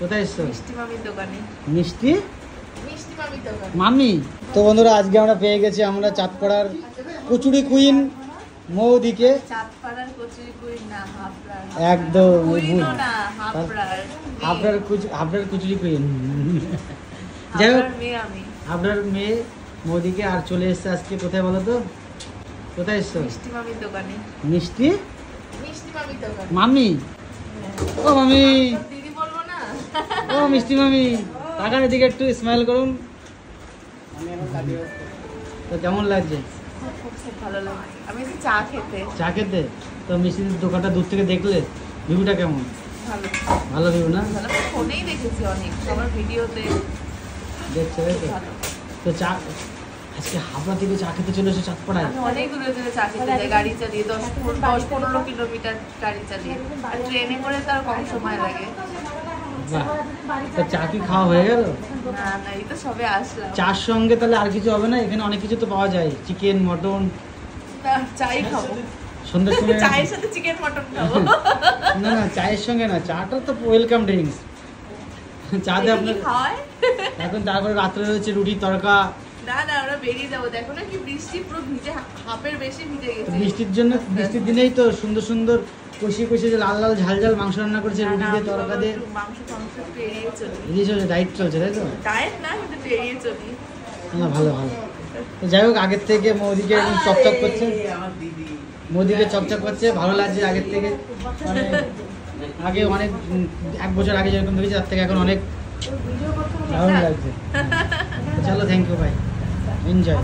কোথায় এসছো? মিষ্টি মামির দোকানে। মিষ্টি মামির দোকানে। মামি। তো বন্ধুরা আজকে আমরা পেয়ে গেছি আমরা চাঁদপাড়ার কচুরি কুইন মৌদিকে। চাঁদপাড়ার কচুরি কুইন না, হাবড়ার। একদম হাবড়ার কচুরি কুইন। যাই হোক, মেয়ে আমি। আপনার মেয়ে মৌদিকে আর চলে এসছে আজকে কোথায় বলো তো? কোথায় এসছো? মিষ্টি মামির দোকানে। মিষ্টি মামির দোকানে। মামি। ও মামি, দিদি বলবো না? ও মিষ্টি মামি, টাকার এদিকে একটু স্মাইল করুন। তো কেমন লাগছে? খুব ভালো লাগে। আমি চা খেতে। চা খেতে? তো মিষ্টির দোকানটা দূর থেকে দেখলে ভিউটা কেমন? ভালো। ভালো ভিউ না? ভালো, ফোনেই দেখেছি অনেক, সবার ভিডিওতে দেখছো তাই তো? তো চা আজকে হাবড়া থেকে চা খেতে চলে এসে চাঁদপাড়ায়। আমি অনেক দূরে দূরে চা খেতে যাই গাড়ি চালিয়ে, 10-15 কিলোমিটার গাড়ি চালিয়ে। আর ট্রেনে করে তার কম সময় লাগে। বাহ, তো চা কি খাওয়া হয়ে গেল? না না, এই তো সবে আসলাম। চার সঙ্গে তাহলে আর কিছু হবে না? এখানে অনেক কিছু তো পাওয়া যায়, চিকেন মটন। না, চাই খাবো। সন্ধ্যার সময় চায়ের সাথে চিকেন মটন খাবো। না না, চায়ের সঙ্গে না, চাটা তো ওয়েলকাম ড্রিঙ্কস। চা দিয়ে আপনার খাওয়ায়। এখন তারপরে রাত্রে রয়েছে রুটি তড়কা। না না, আমরা বেরিয়ে যাবো। দেখো না কি বৃষ্টি, পুরো ভিজে, হাফের বেশি ভিজে গেছে। বৃষ্টির জন্য, বৃষ্টির দিনেই তো সুন্দর সুন্দর কষিয়ে কষিয়ে যে লাল লাল ঝাল ঝাল মাংস রান্না করেছে রুটি দিয়ে তড়কা দিয়ে। মাংস একটু এড়িয়ে চলি। এদিকে চলছে, ডায়েট চলছে তাই তো? ডায়েট না, কিন্তু এড়িয়ে চলি। না, ভালো ভালো। তো যাই হোক, আগের থেকে মোদিকে এখন চকচক করছে, মোদিকে চকচক করছে, ভালো লাগছে আগের থেকে। মানে আগে অনেক 1 বছর আগে যেরকম দেখেছি তার থেকে এখন অনেক দারুণ লাগছে। চলো, থ্যাংক ইউ ভাই, এনজয়।